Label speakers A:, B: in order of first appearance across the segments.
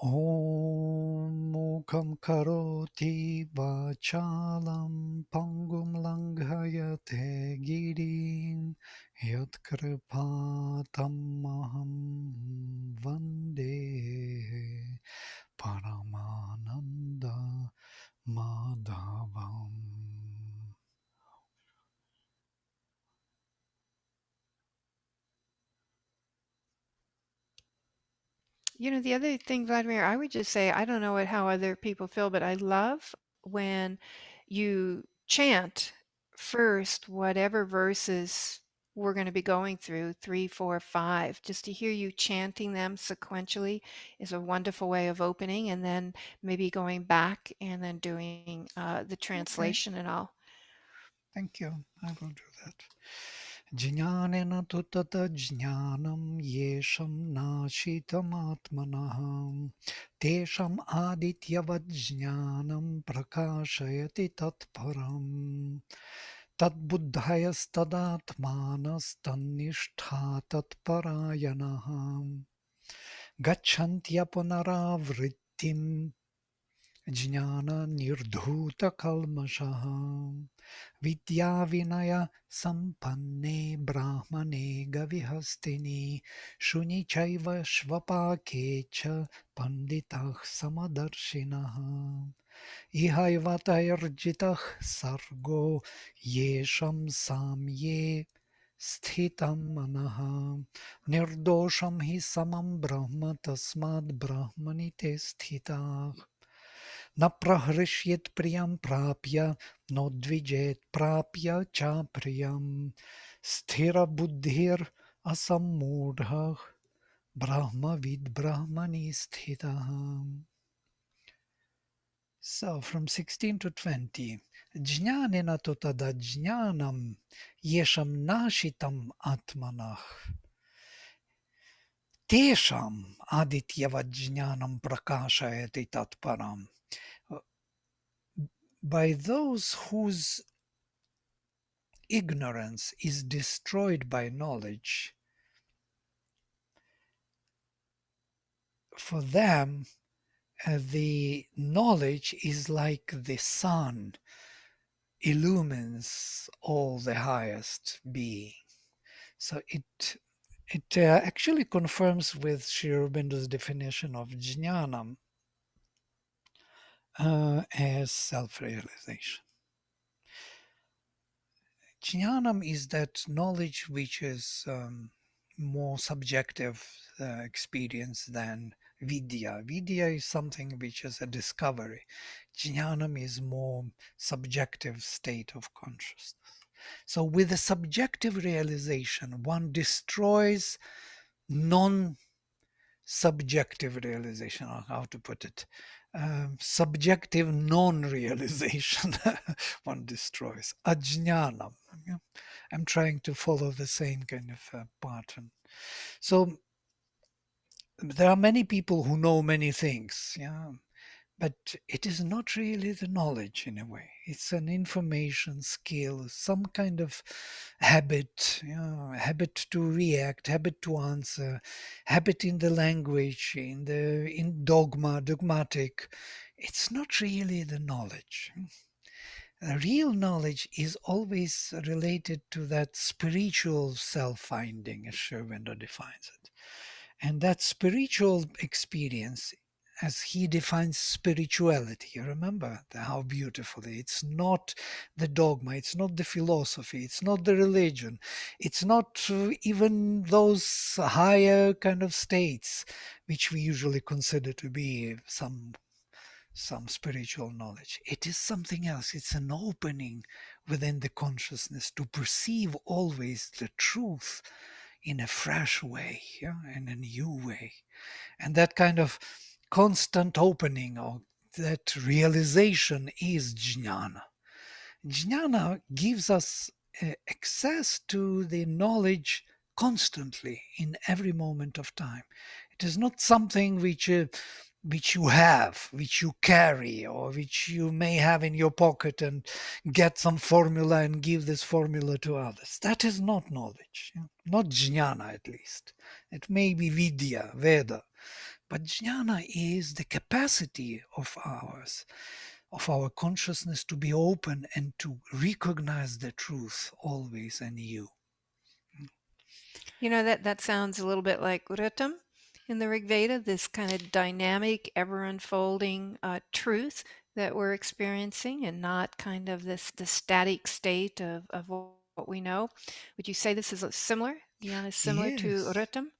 A: Om Mukam Karoti Vachalam Pangum Langhayate Girim Yatkripatamaham Vande Paramananda Madhavam.
B: You know, the other thing, Vladimir, I would just say, I don't know how other people feel, but I love when you chant first whatever verses we're going to be going through, 3, 4, 5. Just to hear you chanting them sequentially is a wonderful way of opening, and then maybe going back and then doing the
A: Okay,
B: translation and all.
A: thank you. I will do that. Jnanena tu tata jnanam yesham nashitamatmanaham tesham adityavad jnanam prakashayati tatparam tadbuddhayastadatmanas tannishta tatparayanaham gacchantya punaravrittim jnana nirdhuta kalmashaham Vidya Vinaya Sampanne Brahmane Gavihastini Shuni Chaiva Shvapake Panditah Samadarshinaha Ihaivatayarjitah Sargo Yesham Samye Sthitam Manaha Nirdosham Hi Samam Brahma Tasmad Brahmanite Sthitah न प्रहृष्येत् प्रियं प्राप्य नोद्विजेत् प्राप्य च प्रियं स्थिरबुद्धिरसम्मूढः ब्रह्मविद् ब्रह्मणि स्थितः. So from 16 to 20, jnanena tu tada jnanam yesham nashitam atmanah tesham adityavad jnanam prakashayati tatparam. By those whose ignorance is destroyed by knowledge, for them the knowledge is like the sun illumines all the highest being. So it actually confirms with Sri Aurobindo's definition of jnanam as self-realization. Jnanam is that knowledge which is more subjective experience than vidya. Vidya is something which is a discovery. Jnanam is more subjective state of consciousness. So with the subjective realization, one destroys non-subjective realization, or how to put it, subjective non-realization one destroys. Ajnanam. Yeah. I'm trying to follow the same kind of pattern. So there are many people who know many things, yeah, but it is not really the knowledge in a way. It's an information skill, some kind of habit, habit to react, habit to answer, habit in the language, in dogmatic. It's not really the knowledge. Real knowledge is always related to that spiritual self-finding, as Sri Aurobindo defines it. And that spiritual experience, as he defines spirituality, you remember how beautifully it's not the dogma, it's not the philosophy, it's not the religion, it's not even those higher kind of states which we usually consider to be some spiritual knowledge. It is something else. It's an opening within the consciousness to perceive always the truth in a fresh way, yeah, in a new way. And that kind of constant opening or that realization is jnana. Jnana gives us access to the knowledge constantly in every moment of time. It is not something which you have, which you carry, or which you may have in your pocket and get some formula and give this formula to others. That is not knowledge, not jnana at least. It may be vidya, Veda, But jnana is the capacity of our consciousness to be open and to recognize the truth always in you.
B: You know, that sounds a little bit like Uritam in the Rig Veda, this kind of dynamic, ever unfolding truth that we're experiencing, and not kind of the static state of what we know. Would you say this is similar? Jnana is similar to
A: Yes.
B: Uritam?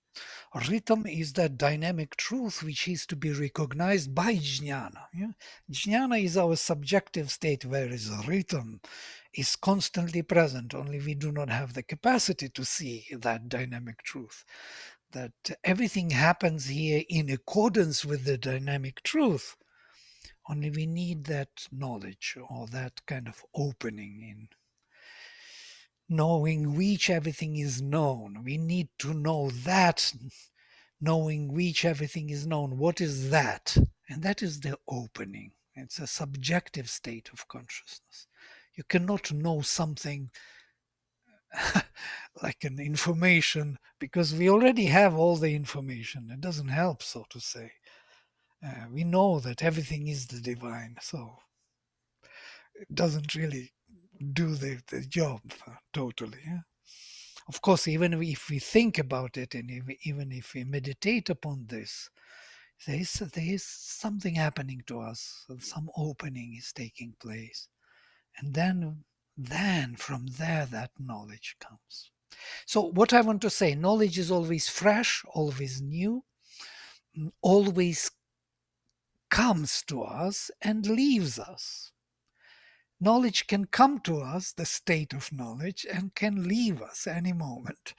A: Rhythm is that dynamic truth which is to be recognized by jnana. Yeah? Jnana is our subjective state, whereas rhythm is constantly present, only we do not have the capacity to see that dynamic truth. That everything happens here in accordance with the dynamic truth. Only we need that knowledge or that kind of opening in knowing which everything is known. We need to know that, knowing which everything is known. What is that? And that is the opening. It's a subjective state of consciousness. You cannot know something like an information because we already have all the information. It doesn't help, so to say. We know that everything is the divine, so it doesn't really do the job totally. Yeah? Of course, even if we think about it and even if we meditate upon this, there is something happening to us. Some opening is taking place. And then from there, that knowledge comes. So what I want to say, knowledge is always fresh, always new, always comes to us and leaves us. Knowledge can come to us, the state of knowledge, and can leave us any moment.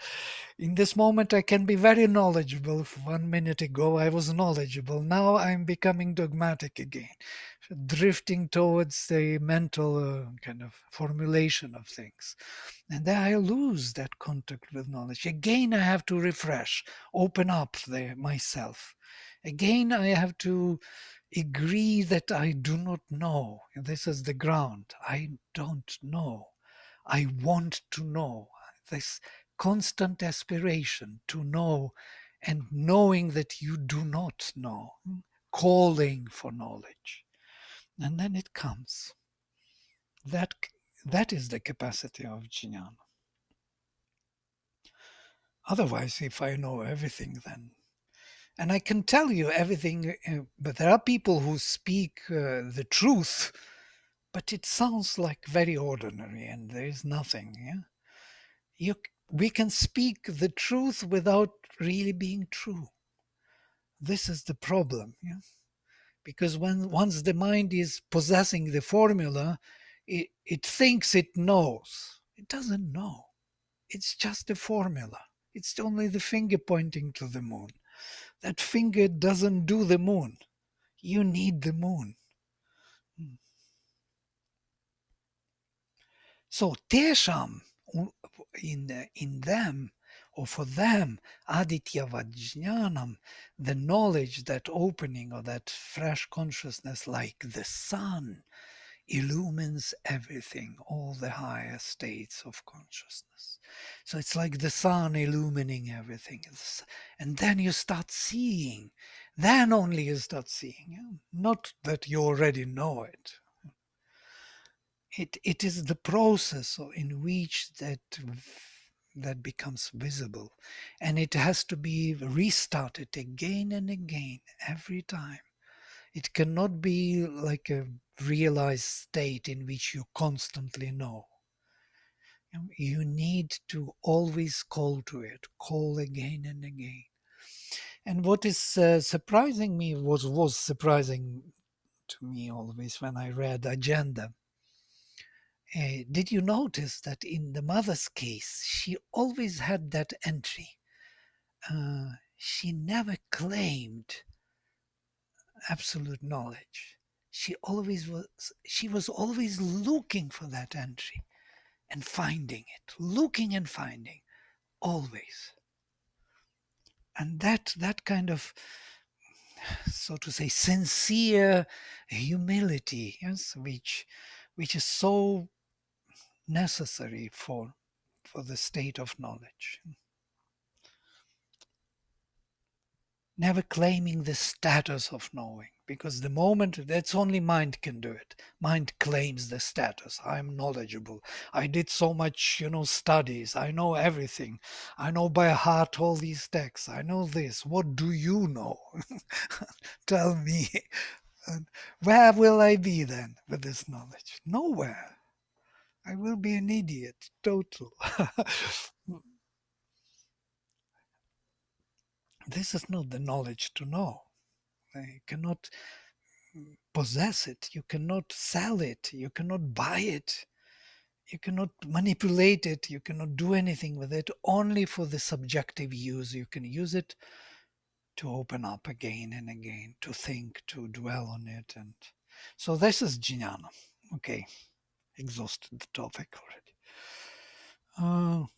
A: In this moment, I can be very knowledgeable. 1 minute ago, I was knowledgeable. Now I'm becoming dogmatic again, drifting towards the mental kind of formulation of things. And then I lose that contact with knowledge. Again, I have to refresh, open up myself. Again, I have to agree that I do not know. This is the ground. I don't know. I want to know. This constant aspiration to know and knowing that you do not know, calling for knowledge. And then it comes. That, that is the capacity of jnana. Otherwise, if I know everything, then and I can tell you everything, but there are people who speak the truth, but it sounds like very ordinary and there is nothing. Yeah? We can speak the truth without really being true. This is the problem. Yeah? Because once the mind is possessing the formula, it thinks it knows. It doesn't know. It's just a formula. It's only the finger pointing to the moon. That finger doesn't do the moon. You need the moon. So tesham, in them, or for them, aditya vajnanam, the knowledge, that opening or that fresh consciousness like the sun illumines everything, all the higher states of consciousness. So it's like the sun illumining everything. And then you start seeing. Then only you start seeing. Yeah? Not that you already know it. It is the process in which that becomes visible. And it has to be restarted again and again every time. It cannot be like a realized state in which you constantly know. You need to always call to it, call again and again. And what is surprising me was surprising to me always when I read Agenda. Did you notice that in the mother's case, she always had that entry? She never claimed absolute knowledge. She was always looking for that entry and finding it, looking and finding, always. And that kind of, so to say, sincere humility, yes, which is so necessary for the state of knowledge. never claiming the status of knowing, because the moment that's only mind can do it. Mind claims the status. I'm knowledgeable. I did so much, studies. I know everything. I know by heart all these texts. I know this. What do you know? Tell me. And where will I be then with this knowledge? Nowhere. I will be an idiot, total. This is not the knowledge to know. You cannot possess it. You cannot sell it. You cannot buy it. You cannot manipulate it. You cannot do anything with it. Only for the subjective use. You can use it to open up again and again, to think, to dwell on it. And so this is jnana. Okay, exhausted the topic already.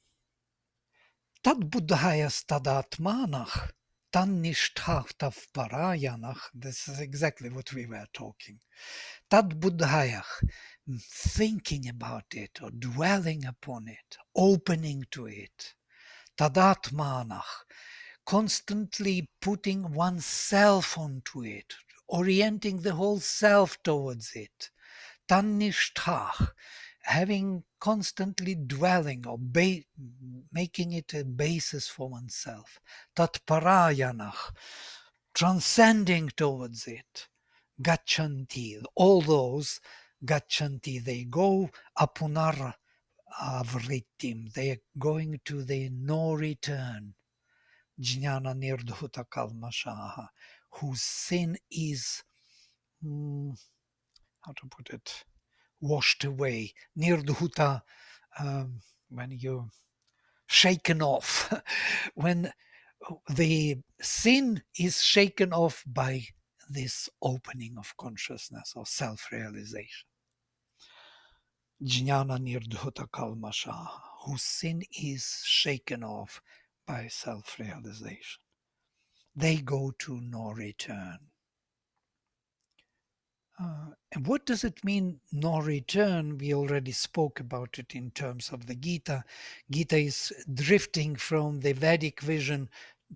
A: Tad buddhayas tadatmanach, tan nishthav parayanach. This is exactly what we were talking. Tad buddhayach, thinking about it or dwelling upon it, opening to it. Tadatmanach, constantly putting oneself onto it, orienting the whole self towards it. Tannishtach, having constantly dwelling or making it a basis for oneself. Tatparayanach, transcending towards it. Gachanti, all those gachanti, they go apunar avritim, they are going to the no return. Jnana nirdhuta kalmashaha, whose sin is, how to put it, washed away. Nirdhuta, when you shaken off, when the sin is shaken off by this opening of consciousness or self-realization. Jnana nirdhuta kalmasha, whose sin is shaken off by self-realization. They go to no return. And what does it mean, no return? We already spoke about it in terms of the Gita. Gita is drifting from the Vedic vision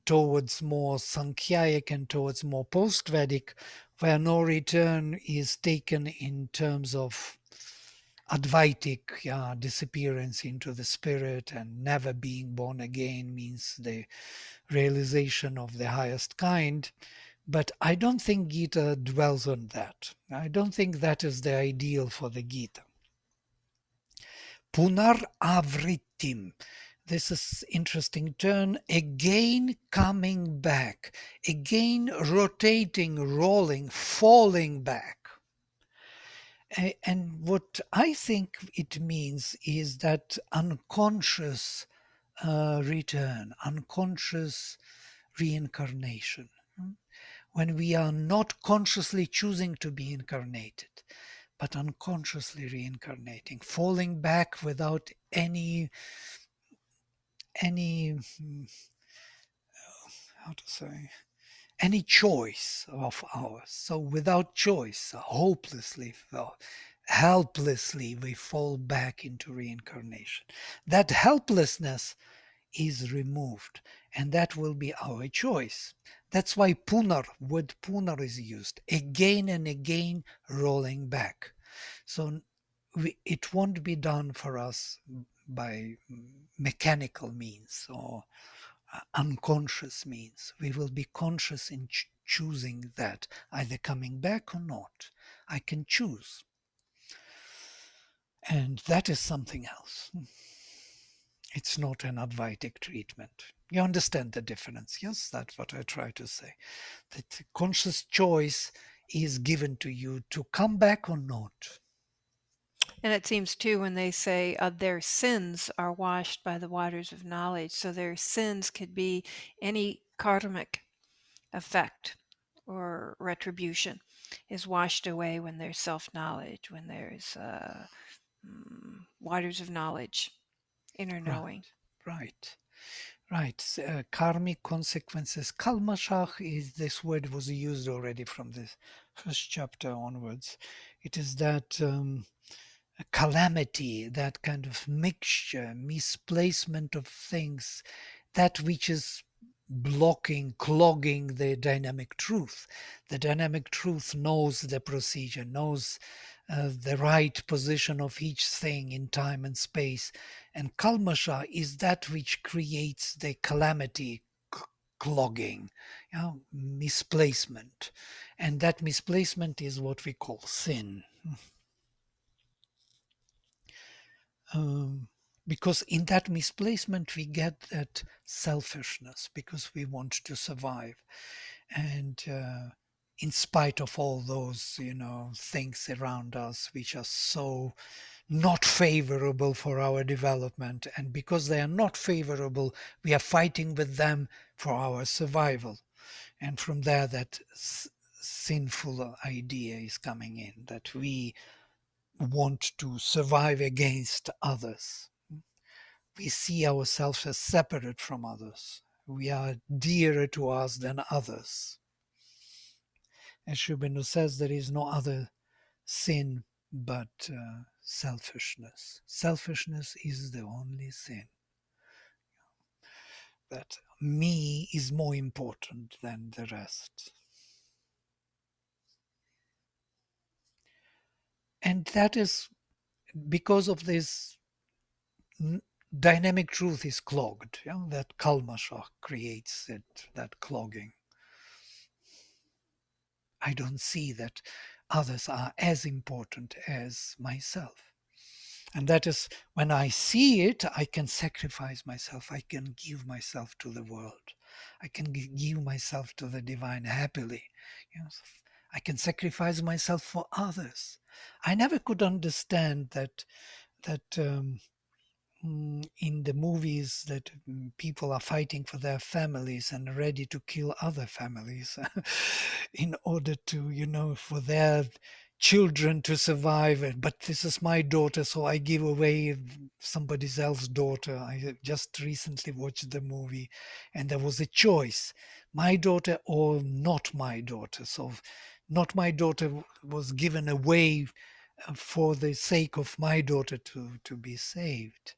A: towards more Sankhyaik and towards more post-Vedic, where no return is taken in terms of Advaitic disappearance into the spirit, and never being born again means the realization of the highest kind. But I don't think Gita dwells on that. I don't think that is the ideal for the Gita. Punar avritim. This is interesting turn. Again coming back. Again rotating, rolling, falling back. And what I think it means is that unconscious return, unconscious reincarnation. When we are not consciously choosing to be incarnated, but unconsciously reincarnating, falling back without any how to say, any choice of ours. So without choice, hopelessly, helplessly, we fall back into reincarnation. That helplessness is removed, and that will be our choice. That's why word punar is used again and again, rolling back. So it won't be done for us by mechanical means or unconscious means. We will be conscious in choosing that, either coming back or not. I can choose. And that is something else. It's not an Advaitic treatment. You understand the difference? Yes, that's what I try to say. That conscious choice is given to you to come back or not.
B: And it seems too when they say their sins are washed by the waters of knowledge. So their sins could be any karmic effect or retribution is washed away when there's self-knowledge, when there's waters of knowledge, inner
A: Right,
B: knowing.
A: right. Right, karmic consequences. Kalmashach is this word was used already from the first chapter onwards. It is that calamity, that kind of mixture, misplacement of things, that which is blocking, clogging the dynamic truth. The dynamic truth knows the procedure, knows the right position of each thing in time and space. And kalmasha is that which creates the calamity, clogging, misplacement. And that misplacement is what we call sin. Um, because in that misplacement we get that selfishness because we want to survive, and in spite of all those things around us which are so not favorable for our development, and because they are not favorable we are fighting with them for our survival. And from there that sinful idea is coming in, that we want to survive against others. We see ourselves as separate from others. We are dearer to us than others. As Shubinu says, there is no other sin but selfishness. Selfishness is the only sin. That me is more important than the rest. And that is because of this dynamic truth is clogged. That kalmasha creates it, that clogging. I don't see that others are as important as myself. And that is when I see it, I can sacrifice myself. I can give myself to the world. I can give myself to the divine happily. You know, I can sacrifice myself for others. I never could understand that in the movies that people are fighting for their families and ready to kill other families in order to, for their children to survive. But this is my daughter, so I give away somebody else's daughter. I just recently watched the movie and there was a choice, my daughter or not my daughter. So not my daughter was given away for the sake of my daughter to be saved.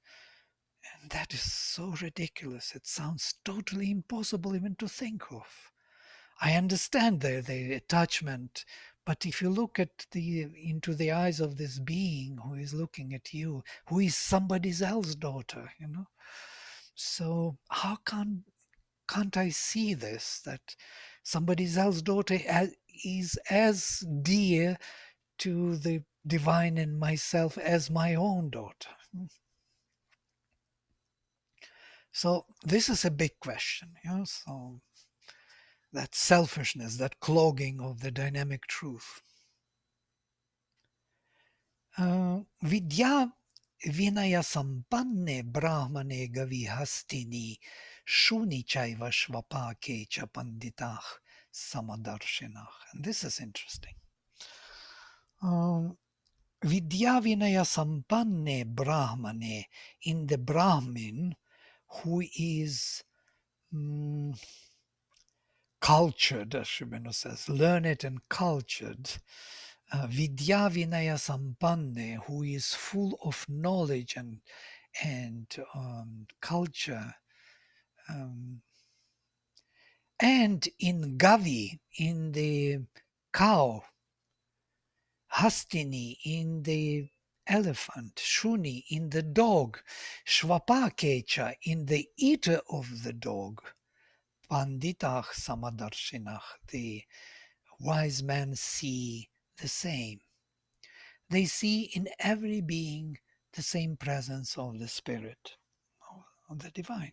A: And that is so ridiculous. It sounds totally impossible even to think of. I understand the attachment, but if you look at into the eyes of this being who is looking at you, who is somebody else's daughter, so how can't I see this, that somebody else's daughter is as dear to the divine in myself as my own daughter? So this is a big question. So that selfishness, that clogging of the dynamic truth. Vidya vinaya sampanne brahmane gavi hastini shuni chaiva shvapake cha panditach samadarshинах. And this is interesting. Vidya vinaya sampanne brahmane, in the Brahmin who is cultured, as Shimeno says, learned and cultured, Vidya Vinaya Sampanne, who is full of knowledge and culture, um, and in Gavi, in the cow, Hastini, in the elephant, Shuni, in the dog, Shvapakecha, in the eater of the dog, Panditach Samadarshinach, the wise men see the same. They see in every being the same presence of the Spirit, of the divine.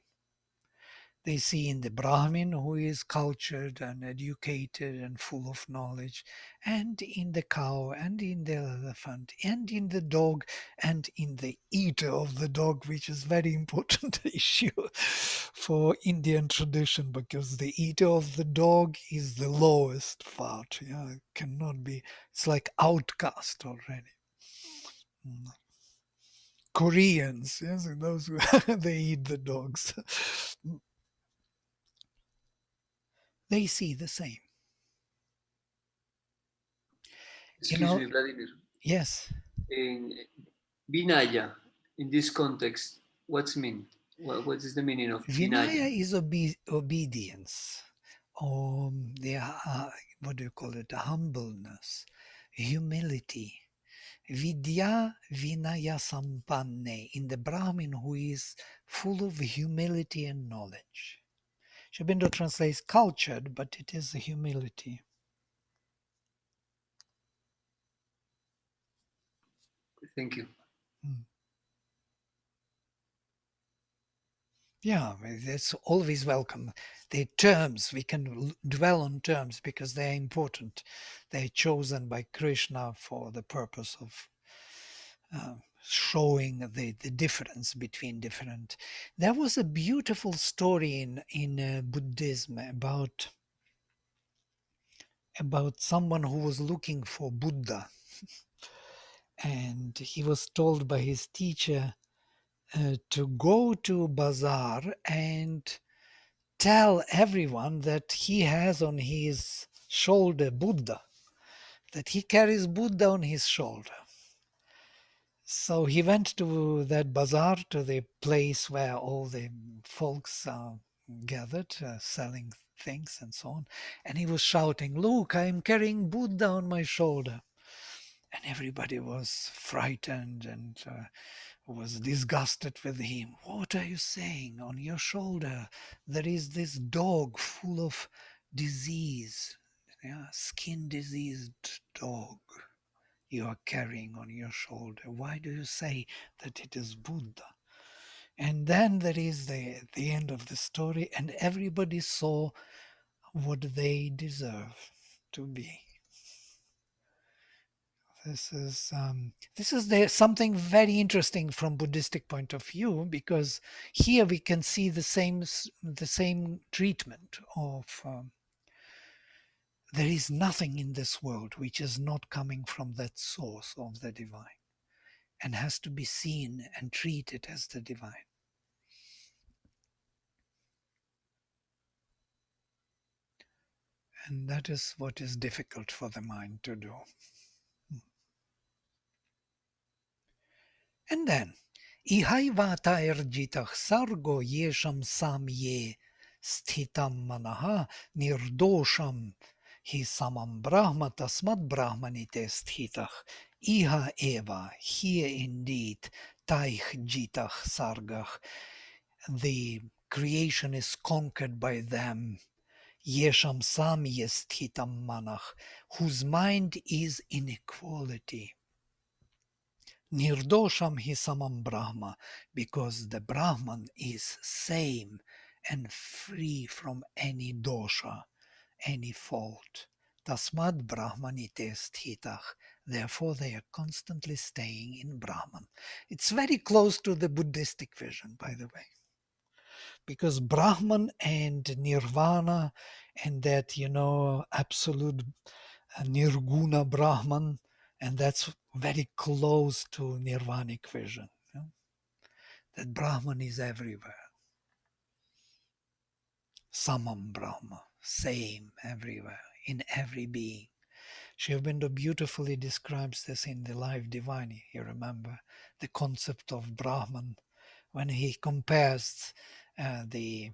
A: They see in the Brahmin, who is cultured and educated and full of knowledge, and in the cow, and in the elephant, and in the dog, and in the eater of the dog, which is very important issue for Indian tradition, because the eater of the dog is the lowest part. It cannot be. It's like outcast already. Mm. Koreans, yes, those who they eat the dogs. They see the same. You
C: Excuse
A: know,
C: me, Vladimir.
A: yes.
C: In Vinaya, in this context, what's mean? What is the meaning of
A: Vinaya
C: Vinaya?
A: is obedience, or what do you call it? Humbleness, humility. Vidya Vinaya Sampanne, in the Brahmin who is full of humility and knowledge. Sri Aurobindo translates cultured, but it is humility.
C: Thank you.
A: Mm. Yeah, it's always welcome. The terms, we can dwell on terms because they're important. They're chosen by Krishna for the purpose of showing the difference between different. There was a beautiful story in Buddhism about someone who was looking for Buddha, and he was told by his teacher to go to bazaar and tell everyone that he has on his shoulder Buddha, that he carries Buddha on his shoulder. So he went to that bazaar, to the place where all the folks are gathered, selling things and so on. And he was shouting, "Look, I'm carrying Buddha on my shoulder." And everybody was frightened and was disgusted with him. "What are you saying? On your shoulder there is this dog full of disease, yeah, skin diseased dog you are carrying on your shoulder. Why do you say that it is Buddha?" And then there is the end of the story, and everybody saw what they deserve to be. This is something very interesting from Buddhistic point of view, because here we can see the same treatment of there is nothing in this world which is not coming from that source of the divine and has to be seen and treated as the divine. And that is what is difficult for the mind to do. And then, ihaivata erjitah sargo yesham samye sthitam manaha nirdosham hi samam brahma tasmad brahmanite sthitah iha eva, here indeed, taich jitah sargah, the creation is conquered by them. Yesham samye sthitam manach, whose mind is in equality. Nirdosham hi samam Brahma, because the Brahman is same and free from any dosha, any fault. Tasmad Brahmanite sthitach. Therefore, they are constantly staying in Brahman. It's very close to the Buddhistic vision, by the way, because Brahman and Nirvana and that, absolute Nirguna Brahman, and that's very close to Nirvanic vision. That Brahman is everywhere. Samam Brahma, same everywhere, in every being. Sri Aurobindo beautifully describes this in the Life Divine. You remember the concept of Brahman when he compares the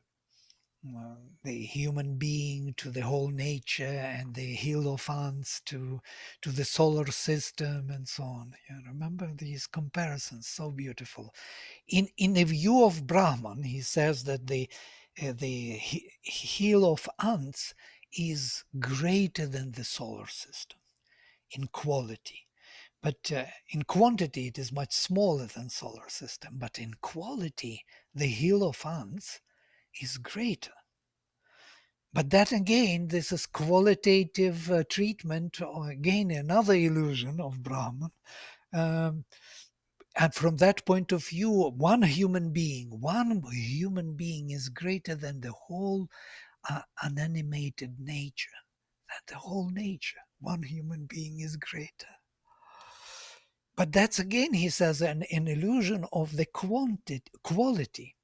A: the human being to the whole nature, and the Hierophants to the solar system, and so on. You remember these comparisons, so beautiful. In the view of Brahman, he says that the heel of ants is greater than the solar system in quality. But in quantity, it is much smaller than solar system. But in quality, the heel of ants is greater. But that again, this is qualitative treatment, or again another illusion of Brahman. Um, and from that point of view, one human being is greater than the whole unanimated nature. That the whole nature, one human being is greater. But that's again, he says, an illusion of the quality,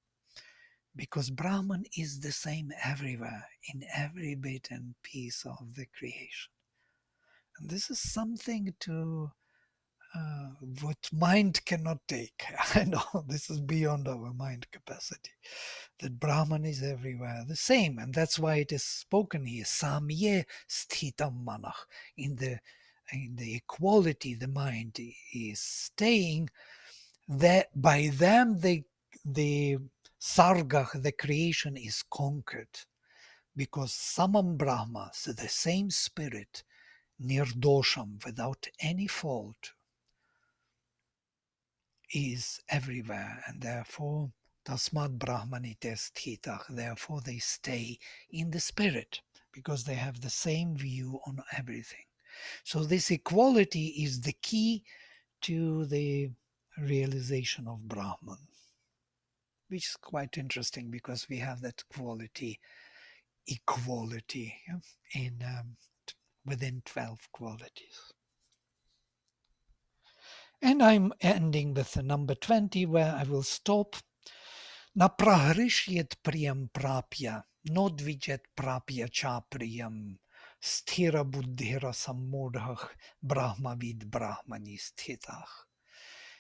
A: because Brahman is the same everywhere, in every bit and piece of the creation. And this is something to what mind cannot take. I know this is beyond our mind capacity. That Brahman is everywhere, the same, and that's why it is spoken here. Samye sthitam manach. In the equality, the mind is staying. That by them the sargah, the creation, is conquered, because samam Brahma, so the same spirit, nirdosham, without any fault, is everywhere, and therefore tasmad brahmanite sthitah, therefore they stay in the spirit, because they have the same view on everything. So this equality is the key to the realization of Brahman, which is quite interesting, because we have that equality, yeah, in within 12 qualities. And I'm ending with the number 20, where I will stop. Na prahrishyet priyam prapya, nodvijet prapya cha priyam, sthira buddhira sammodhah, brahmavid brahmani sthitah.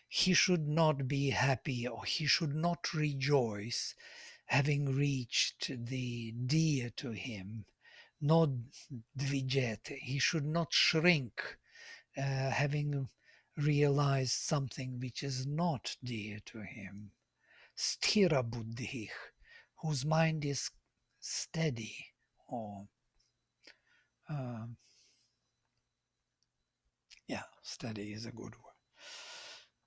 A: He should not be happy, or he should not rejoice, having reached the dear to him, not dvijet, he should not shrink, having realized something which is not dear to him. Sthira buddhi, whose mind is steady, or steady is a good word.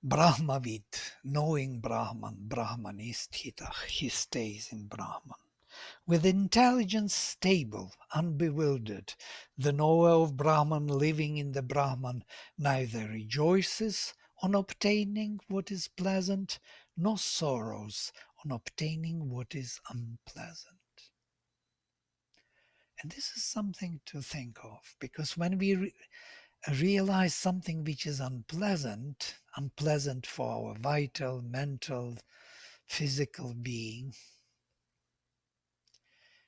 A: Brahmavid, knowing Brahman, Brahman is sthita, he stays in Brahman. With intelligence stable, unbewildered, the knower of Brahman living in the Brahman neither rejoices on obtaining what is pleasant, nor sorrows on obtaining what is unpleasant. And this is something to think of, because when we realize something which is unpleasant for our vital, mental, physical being,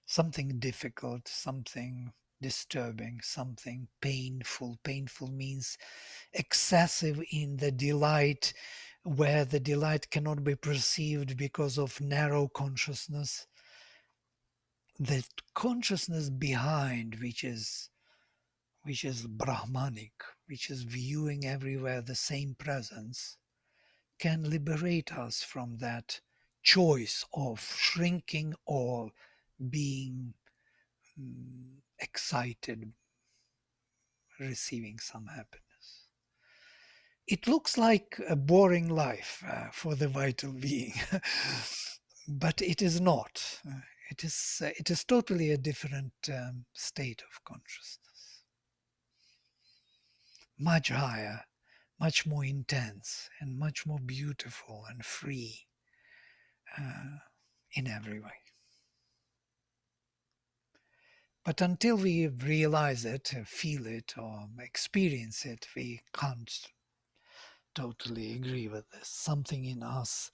A: something difficult, something disturbing, something painful. Painful means excessive in the delight, where the delight cannot be perceived because of narrow consciousness. The consciousness behind, which is Brahmanic, which is viewing everywhere the same presence, can liberate us from that choice of shrinking or being excited, receiving some happiness. It looks like a boring life for the vital being, but it is not. It is totally a different state of consciousness, much higher, much more intense, and much more beautiful and free in every way. But until we realize it, feel it, or experience it, we can't totally agree with this. Something in us,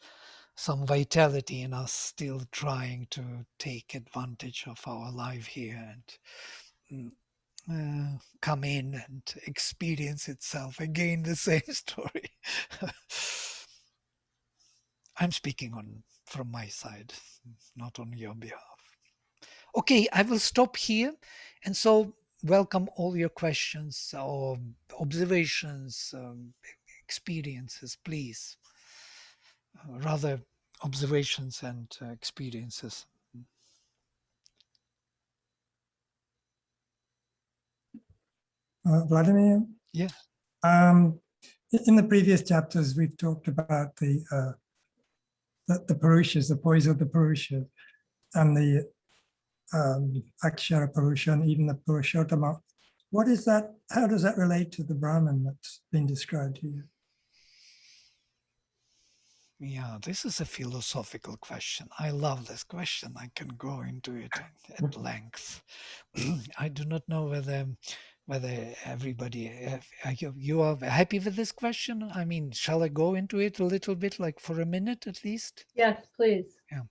A: some vitality in us, still trying to take advantage of our life here and come in and experience itself. Again, the same story. I'm speaking from my side, not on your behalf. Okay, I will stop here. And so welcome all your questions or observations, experiences, please. Rather, observations and experiences.
D: Vladimir?
A: Yeah.
D: In the previous chapters, we've talked about the Purushas, the poise of the Purusha, and the Akshara Purusha, and even the Purushottama. What is that? How does that relate to the Brahman that's been described here?
A: Yeah, this is a philosophical question. I love this question. I can go into it at length. I do not know whether everybody, you are happy with this question? I mean, shall I go into it a little bit, like for a minute at least?
E: Yes, please.
A: Yeah.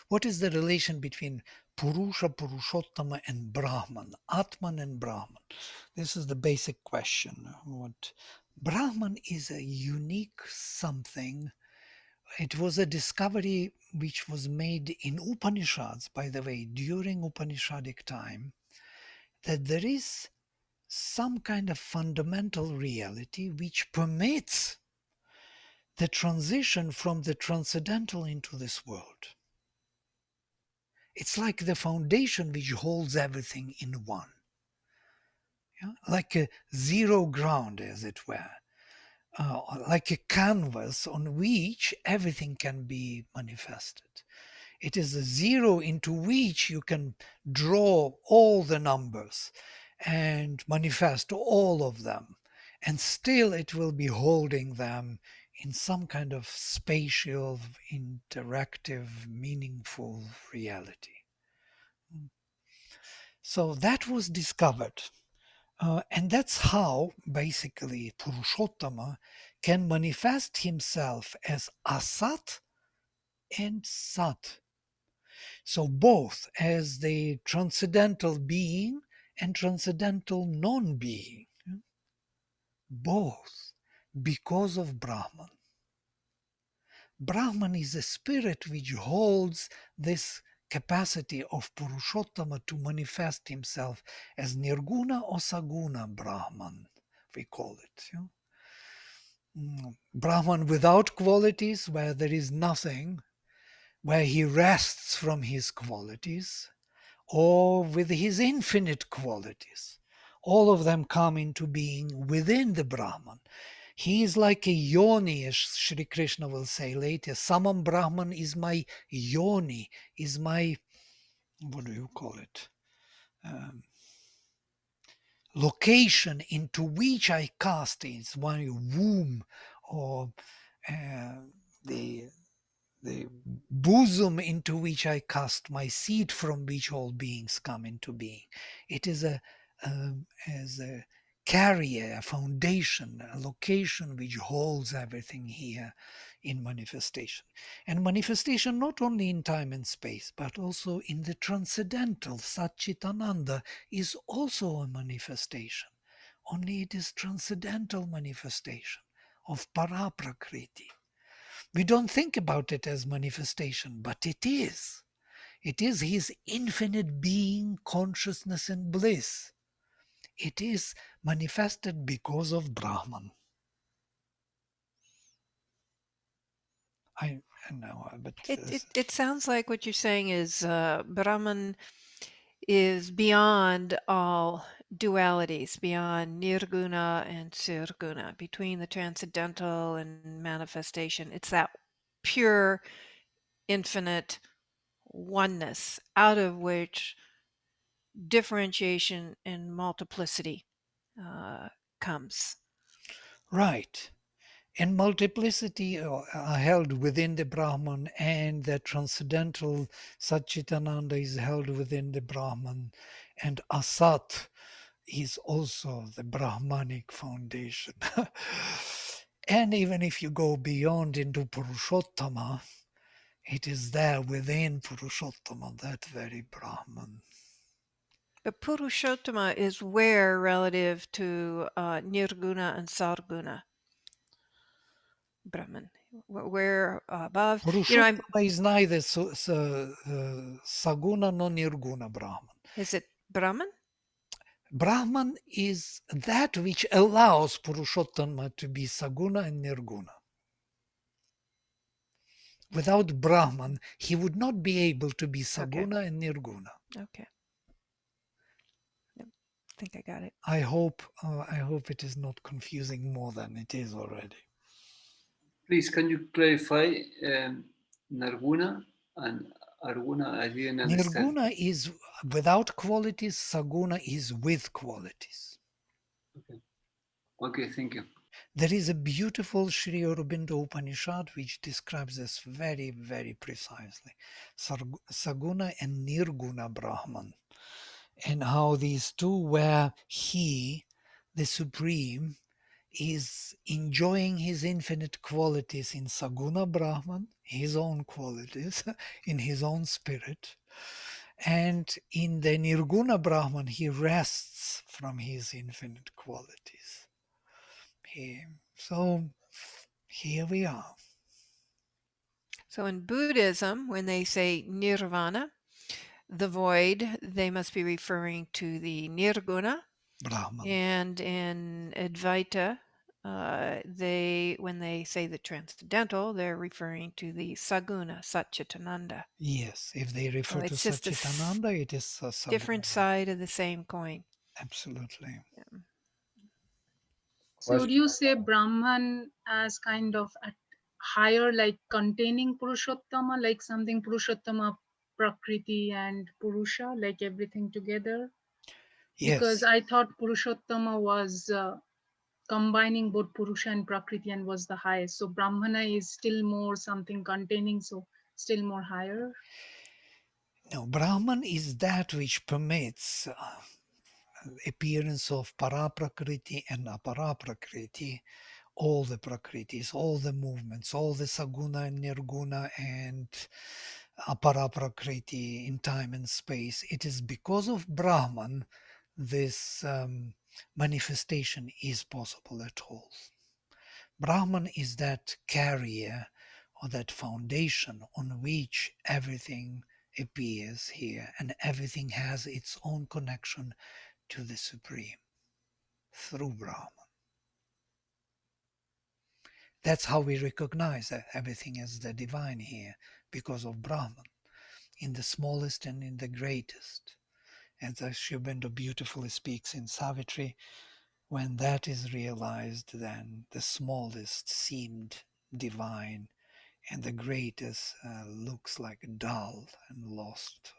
A: What is the relation between Purusha, Purushottama, and Brahman, Atman and Brahman? This is the basic question. What Brahman is a unique something. It was a discovery which was made in Upanishads, by the way, during Upanishadic time, that there is some kind of fundamental reality which permits the transition from the transcendental into this world. It's like the foundation which holds everything in one, yeah? Like a zero ground, as it were, like a canvas on which everything can be manifested. It is a zero into which you can draw all the numbers and manifest all of them, and still it will be holding them in some kind of spatial, interactive, meaningful reality. So that was discovered. And that's how basically Purushottama can manifest himself as Asat and Sat. So both as the transcendental being and transcendental non-being, both because of Brahman. Brahman is a spirit which holds this capacity of Purushottama to manifest himself as Nirguna or Saguna Brahman, we call it. Brahman without qualities, where there is nothing, where he rests from his qualities, or with his infinite qualities. All of them come into being within the Brahman. He is like a yoni, as Sri Krishna will say later. Samam Brahman is my yoni, is my, what do you call it? Location into which I cast is my womb, or the bosom into which I cast my seed, from which all beings come into being. It is as a carrier, a foundation, a location which holds everything here in manifestation. And manifestation not only in time and space, but also in the transcendental. Satchitananda is also a manifestation, only it is transcendental manifestation of Paraprakriti. We don't think about it as manifestation, but it is. It is his infinite being, consciousness, and bliss. It is manifested because of Brahman. I know, but
B: It sounds like what you're saying is Brahman is beyond all dualities, beyond nirguna and sirguna, between the transcendental and manifestation. It's that pure, infinite oneness out of which differentiation and multiplicity comes.
A: right. And multiplicity are held within the Brahman, and the transcendental Satchitananda is held within the Brahman, and Asat is also the Brahmanic foundation. And even if you go beyond into Purushottama, it is there within Purushottama, that very Brahman.
B: But Purushottama is where relative to Nirguna and Sarguna Brahman? Where above?
A: Purushottama is neither Saguna nor Nirguna Brahman.
B: Is it Brahman?
A: Brahman is that which allows Purushottama to be Saguna and Nirguna. Without Brahman, he would not be able to be Saguna and Nirguna.
B: Okay. I think I got it.
A: I hope it is not confusing more than it is already.
C: Please, can you clarify Narguna and Arguna? I didn't understand.
A: Nirguna is without qualities, Saguna is with qualities.
C: Okay, thank you.
A: There is a beautiful Sri Aurobindo Upanishad which describes this very, very precisely. Saguna and Nirguna Brahman, and how these two, where he, the Supreme, is enjoying his infinite qualities in Saguna Brahman, his own qualities, in his own spirit. And in the Nirguna Brahman, he rests from his infinite qualities. So here we are.
B: So in Buddhism, when they say nirvana, the void, they must be referring to the nirguna.
A: Brahman.
B: And in Advaita, when they say the transcendental, they're referring to the saguna, Satchitananda.
A: Yes, if they refer
B: So
A: to
B: it's just a
A: Satchitananda, it is a
B: different side of the same coin.
A: Absolutely.
E: So would you say Brahman as kind of a higher, like containing Purushottama, like something Purushottama, Prakriti and Purusha, like everything together? Because
A: Yes.
E: I thought Purushottama was combining both Purusha and Prakriti and was the highest. So Brahmana is still more something containing, so still more higher.
A: No, Brahman is that which permits appearance of Paraprakriti and Aparaprakriti, all the Prakritis, all the movements, all the Saguna and Nirguna and Aparaprakriti in time and space. It is because of Brahman this manifestation is possible at all. Brahman is that carrier or that foundation on which everything appears here, and everything has its own connection to the Supreme through Brahman. That's how we recognize that everything as the divine here, because of Brahman, in the smallest and in the greatest. As Sri Aurobindo beautifully speaks in Savitri, when that is realized, then the smallest seemed divine, and the greatest looks like dull and lost,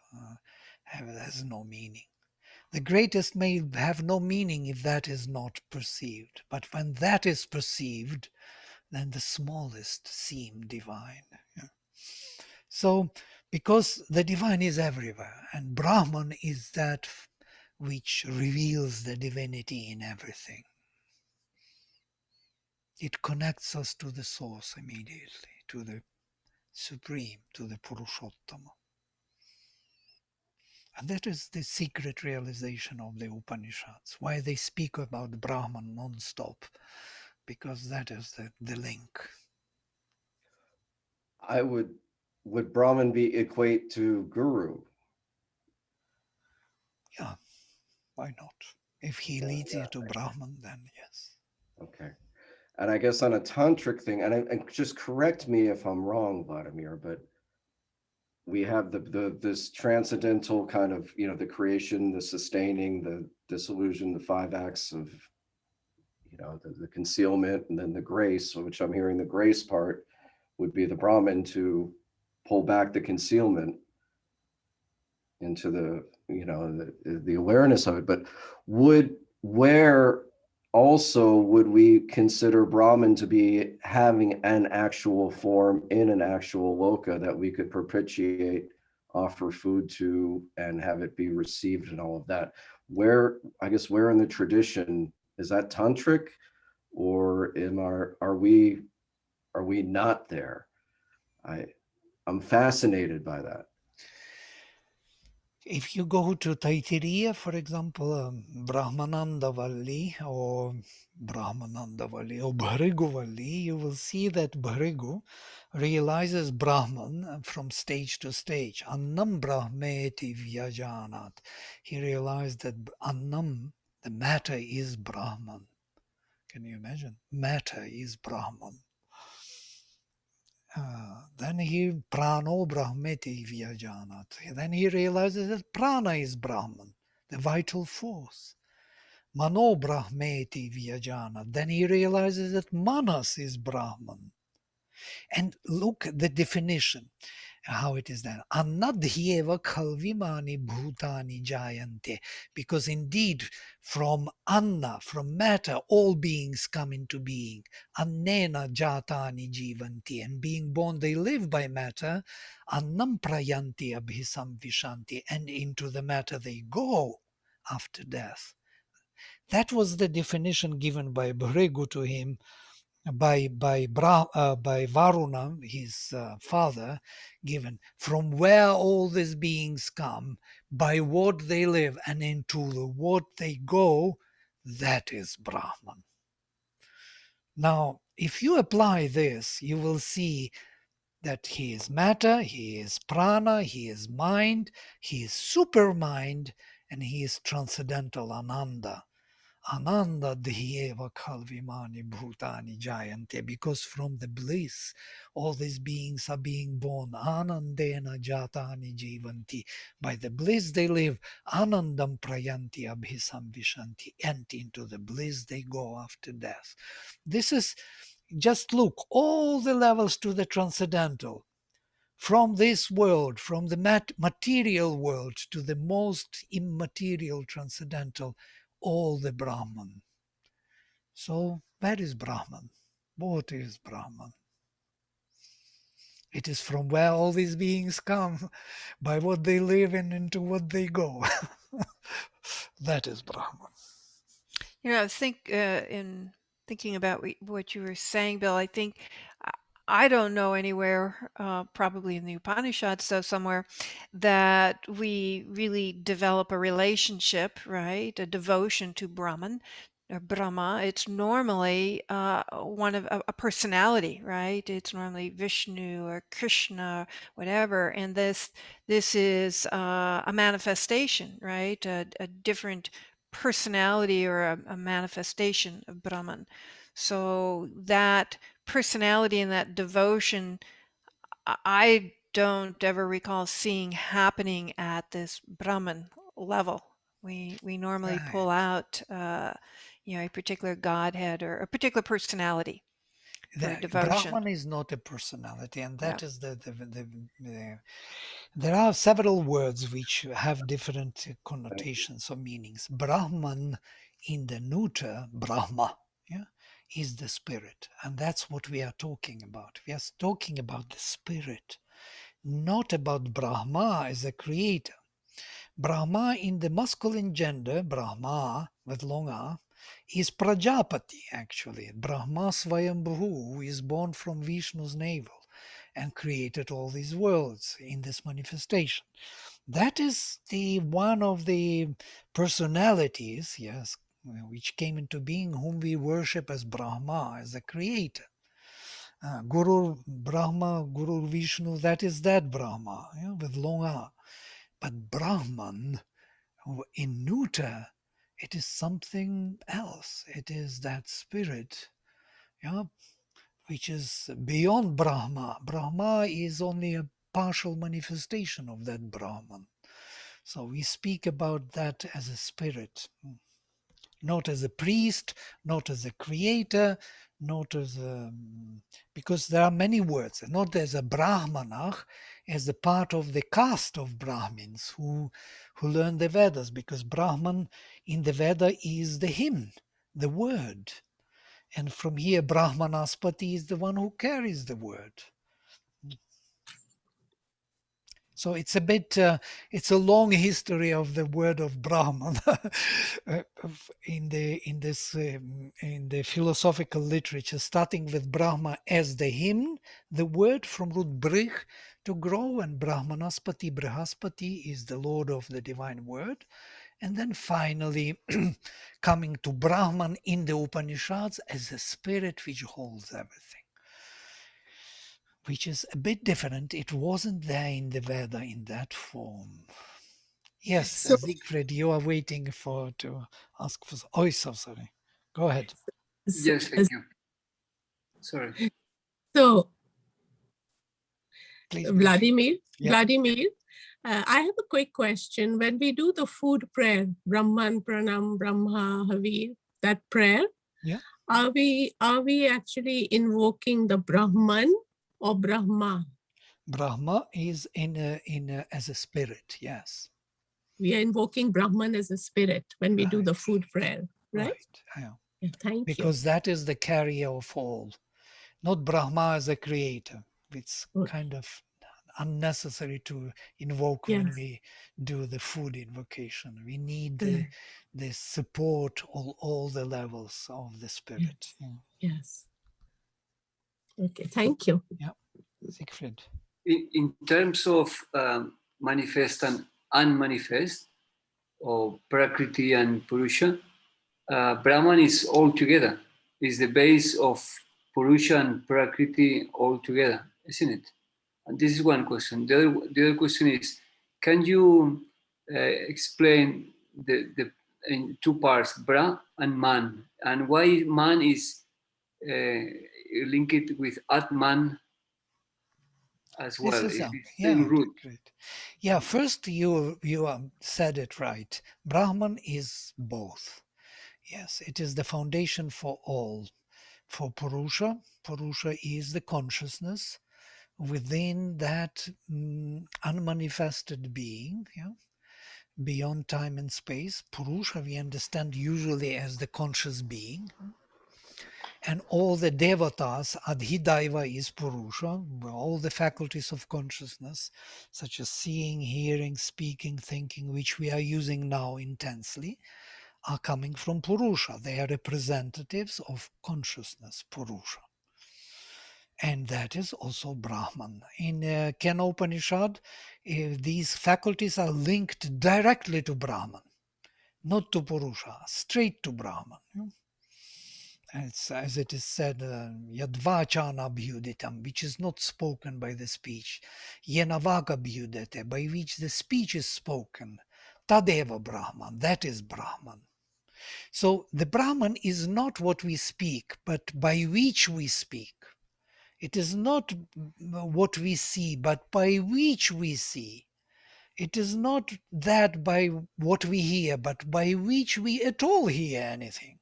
A: has no meaning. The greatest may have no meaning if that is not perceived, but when that is perceived, then the smallest seem divine. So, because the divine is everywhere, and Brahman is that which reveals the divinity in everything. It connects us to the source immediately, to the Supreme, to the Purushottama. And that is the secret realization of the Upanishads, why they speak about Brahman non-stop, because that is the link.
F: Would Brahman be equate to guru?
A: Yeah, why not? If he leads you to Brahman, then yes.
F: Okay. And I guess on a tantric thing, and just correct me if I'm wrong, Vladimir, but we have this transcendental kind of, the creation, the sustaining, the dissolution, the 5 acts of, the concealment, and then the grace, which I'm hearing the grace part would be the Brahman to pull back the concealment into the awareness of it. But where also would we consider Brahman to be having an actual form in an actual loka that we could propitiate, offer food to, and have it be received and all of that? Where in the tradition is that tantric, or are we not there? I'm fascinated by that.
A: If you go to Taittiriya, for example, Brahmanandavalli or Bhrigu you will see that Bhrigu realizes Brahman from stage to stage. Annam Brahmeti Vyajanat. He realized that Annam, the matter, is Brahman. Can you imagine? Matter is Brahman. Then he prano brahmeti vyajanat. Then he realizes that prana is Brahman, the vital force. Mano brahmeti vyajanat. Then he realizes that manas is Brahman. And look at the definition, how it is done. Annadhyeva khalvimani bhutani jayante. Because indeed from anna, from matter, all beings come into being. Annena jatani jivanti. And being born, they live by matter. Annam prayanti abhisam vishanti. And into the matter they go after death. That was the definition given by Bhrigu to him by Varuna, his father, given from where all these beings come, by what they live, and into what they go. That is Brahman. Now, if you apply this, you will see that he is matter, he is prana, he is mind, he is super mind, and he is transcendental ananda. Ananda dhyeva khalvimani bhutani jayante, because from the bliss all these beings are being born. Anandena jatani jivanti, by the bliss they live. Anandam prayanti abhisamvishanti, and into the bliss they go after death. This is, just look, all the levels to the transcendental. From this world, from the material world to the most immaterial transcendental, all the Brahman. So where is Brahman? What is Brahman? It is from where all these beings come, by what they live and into what they go. That is Brahman.
B: You know, I think in thinking about what you were saying, Bill, I think I don't know anywhere, probably in the Upanishads, so somewhere, that we really develop a relationship, right? A devotion to Brahman or Brahma. It's normally one of a personality, right? It's normally Vishnu or Krishna, whatever. And this is a manifestation, right? A different personality or a manifestation of Brahman. So that personality and that devotion, I don't ever recall seeing happening at this Brahman level. We normally pull
A: Right.
B: out, a particular godhead or a particular personality for devotion.
A: Brahman is not a personality, and
B: Yeah.
A: that is there are several words which have different connotations or meanings. Brahman in the neuter, Brahma, yeah, is the spirit. And that's what we are talking about. We are talking about the spirit, not about Brahma as a creator. Brahma in the masculine gender, Brahma with long R, is Prajapati actually. Brahma Swayambhu, who is born from Vishnu's navel and created all these worlds in this manifestation. That is the one of the personalities, yes, which came into being, whom we worship as Brahma, as a creator. Guru Brahma, Guru Vishnu, that is that Brahma, yeah, with long R. But Brahman, in neuter, it is something else. It is that spirit, yeah, which is beyond Brahma. Brahma is only a partial manifestation of that Brahman. So we speak about that as a spirit, not as a priest, not as a creator, not as a, because there are many words, not as a Brahmanach, as a part of the caste of Brahmins who learn the Vedas, because Brahman in the Veda is the hymn, the word. And from here, Brahmanaspati is the one who carries the word. So it's a bit, it's a long history of the word of Brahman in the philosophical literature, starting with Brahma as the hymn, the word from root brih, to grow, and Brahmanaspati, Brihaspati is the Lord of the divine word, and then finally coming to Brahman in the Upanishads as a spirit which holds everything, which is a bit different. It wasn't there in the Veda in that form. Yes,
G: So,
A: Siegfried, you are waiting to ask for. Oh, so sorry. Go ahead.
G: so,
C: Yes, thank you. Sorry.
G: so
A: Please go.
G: Vladimir,
A: Yeah.
G: Vladimir, I have a quick question. When we do the food prayer, Brahman, Pranam, Brahma, Havir, that prayer,
A: Yeah.
G: are we actually invoking the Brahman or Brahma?
A: Brahma is as a spirit. Yes.
G: We are invoking Brahman as a spirit when we do the food prayer, right?
A: Right. Yeah.
G: Yeah, thank
A: Because that is the carrier of all, not Brahma as a creator. It's
G: you.
A: kind of unnecessary to invoke when we do the food invocation. We need the support all the levels of the spirit.
G: Yes. Okay, thank you.
A: Yeah, Siegfried.
C: In terms of manifest and unmanifest, or Prakriti and Purusha, Brahman is all together. is the base of Purusha and Prakriti altogether, isn't it? And this is one question. The other question is, can you explain the in two parts, Bra and Man, and why Man is linked with Atman as
A: This
C: well?
A: is
C: It's
A: a
C: the same
A: yeah,
C: root.
A: great. Yeah, first you said it right. Brahman is both. Yes, it is the foundation for all. For Purusha, Purusha is the consciousness within that unmanifested being, yeah, beyond time and space. Purusha we understand usually as the conscious being. And all the devatas, adhidaiva is Purusha, all the faculties of consciousness, such as seeing, hearing, speaking, thinking, which we are using now intensely, are coming from Purusha. They are representatives of consciousness, Purusha. And that is also Brahman. In Kena Upanishad, these faculties are linked directly to Brahman, not to Purusha, straight to Brahman. As it is said, Yadvachana Bhyuditam, which is not spoken by the speech, Yenavaka Bhyudete, by which the speech is spoken, Tadeva Brahman, that is Brahman. So the Brahman is not what we speak, but by which we speak. It is not what we see, but by which we see. It is not that by what we hear, but by which we at all hear anything.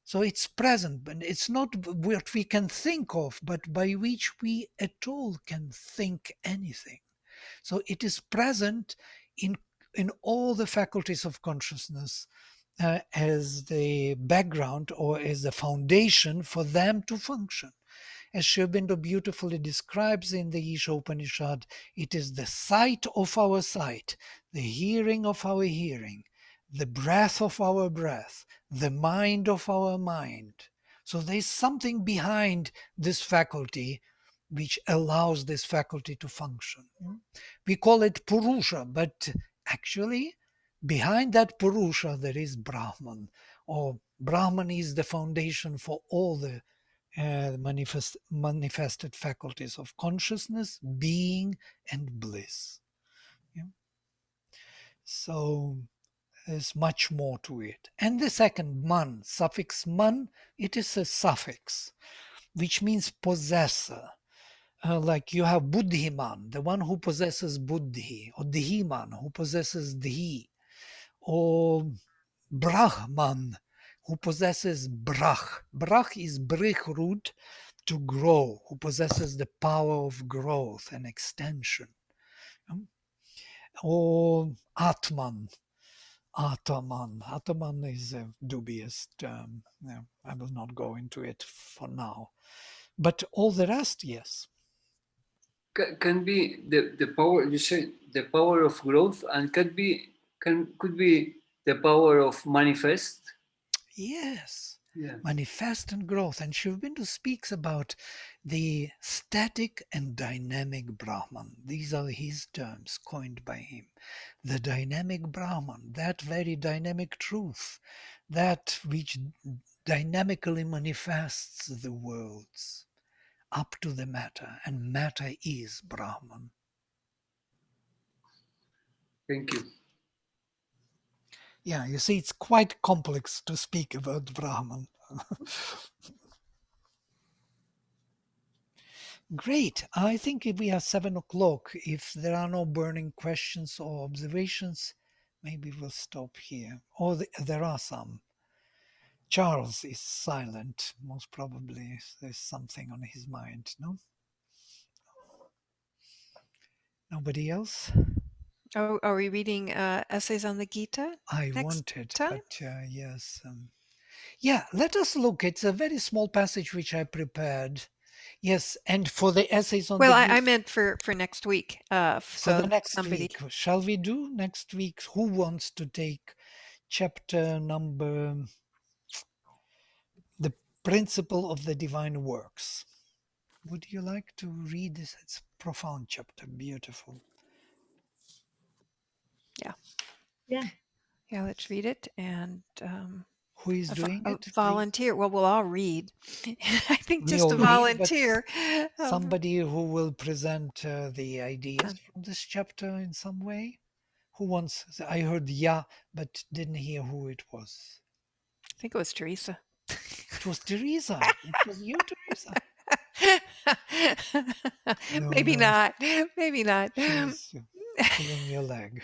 A: So it's present, but it's not what we can think of, but by which we at all can think anything. So it is present in all the faculties of consciousness as the background or as the foundation for them to function. As Sri Aurobindo beautifully describes in the Isha Upanishad, it is the sight of our sight, the hearing of our hearing, the breath of our breath, the mind of our mind. So there's something behind this faculty which allows this faculty to function. We call it Purusha, but actually behind that Purusha there is Brahman, or Brahman is the foundation for all the manifested faculties of consciousness, being, and bliss. Yeah? So there's much more to it. And the second, man, suffix man, it is a suffix which means possessor. Like you have buddhiman, the one who possesses buddhi, or dhiman, who possesses dhi, or brahman, who possesses brach. Brach is brich root, to grow, who possesses the power of growth and extension. Or Atman. Atman is a dubious term. Yeah, I will not go into it for now. But all the rest, yes.
C: Can be the power, you say the power of growth, and could be the power of manifest.
A: Yes.
C: Yeah.
A: Manifest and growth. And Sri Aurobindo speaks about the static and dynamic Brahman. These are his terms coined by him. The dynamic Brahman, that very dynamic truth, that which dynamically manifests the worlds up to the matter, and matter is Brahman.
C: Thank you.
A: Yeah, you see, it's quite complex to speak about Brahman. Great. I think if we are 7 o'clock, if there are no burning questions or observations, maybe we'll stop here. Or there are some. Charles is silent. Most probably there's something on his mind, no? Nobody else?
B: Oh, are we reading essays on the Gita
A: I
B: next
A: wanted,
B: time?
A: but yes. Yeah, let us look. It's a very small passage which I prepared. Yes, and for the essays on
B: Well,
A: the
B: I
A: Gita,
B: meant for next week.
A: for
B: So
A: the next
B: somebody.
A: week. Shall we do next week? Who wants to take chapter number, the principle of the divine works? Would you like to read this? It's a profound chapter, beautiful.
B: Yeah.
G: Yeah.
B: Yeah, let's read it. And
A: Who is doing
B: A
A: it? Please?
B: volunteer. Well, we'll all read. I think
A: We
B: just a
A: all read, but
B: volunteer.
A: somebody who will present the ideas from this chapter in some way. Who wants? I heard yeah, but didn't hear who it was.
B: I think it was Teresa.
A: It was Teresa. It was you, Teresa. No,
B: Maybe
A: no,
B: not. Maybe not.
A: she's pulling your leg.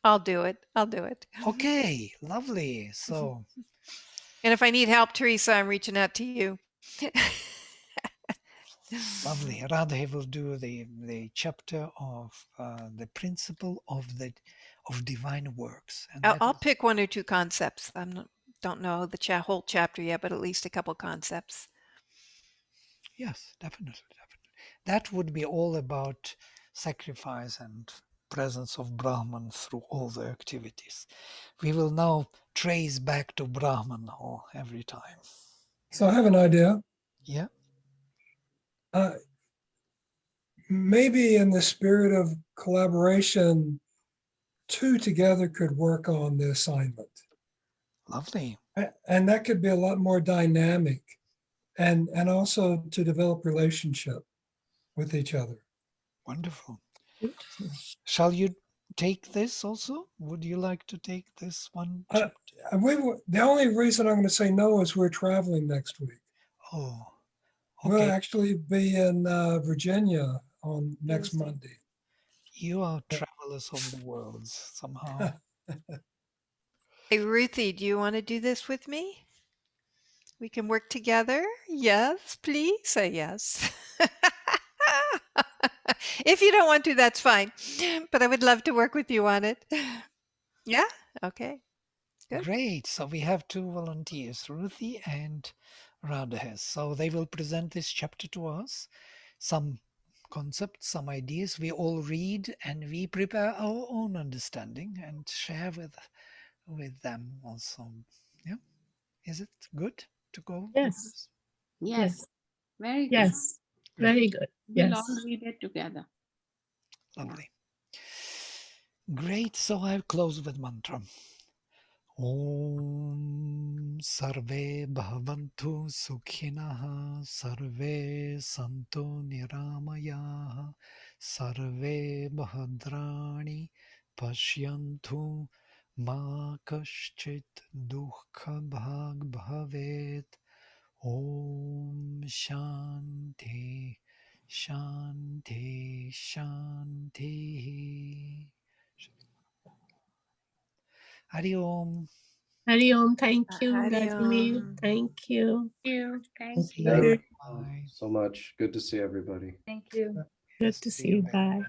B: I'll do it. I'll do it.
A: Okay, lovely. So,
B: And if I need help, Teresa, I'm reaching out to you.
A: lovely. Radhe will do the chapter of the principle of divine works, and
B: I'll
A: that is,
B: pick one or two concepts. Don't know the whole chapter yet, but at least a couple concepts.
A: yes, definitely. That would be all about sacrifice and presence of Brahman through all the activities. We will now trace back to Brahman every time.
D: So I have an idea.
A: Yeah.
D: Maybe in the spirit of collaboration, two together could work on the assignment.
A: Lovely.
D: And that could be a lot more dynamic and also to develop relationship with each other.
A: Wonderful. Shall you take this also? Would you like to take this one chapter?
D: The only reason I'm going to say no is we're traveling next week.
A: Oh,
D: We'll
A: okay.
D: actually be in Virginia on next
B: Tuesday.
D: Monday.
A: You are travelers of the world somehow.
B: Hey, Ruthie, do you want to do this with me? We can work together? Yes, please say yes. If you don't want to, that's fine. But I would love to work with you on it. Yeah? Okay. Good.
A: Great. So we have two volunteers, Ruthie and Radha. So they will present this chapter to us. Some concepts, some ideas. We all read and we prepare our own understanding and share with them also. Yeah. Is it good to go?
G: Yes.
H: Yes, very good.
G: Yes. Very good.
H: We'll
G: Yes.
H: all read it together.
A: Lovely. Great. So I'll close with mantra. Om Sarve Bhavantu Sukhinaha Sarve Santo Niramayaha Sarve Bhadrani Pashyantu Ma Kaschit Dukha Bhag Bhavet. Om Shanti Shanti Shanti. Hari Om.
G: Hari Om. Thank you,
B: Hari
G: Vladimir.
B: Om.
G: Thank you.
H: Thank
A: See
H: you.
A: you.
F: Everyone,
A: Bye.
F: so much. Good to see everybody.
H: Thank you.
G: Good to see you. Bye.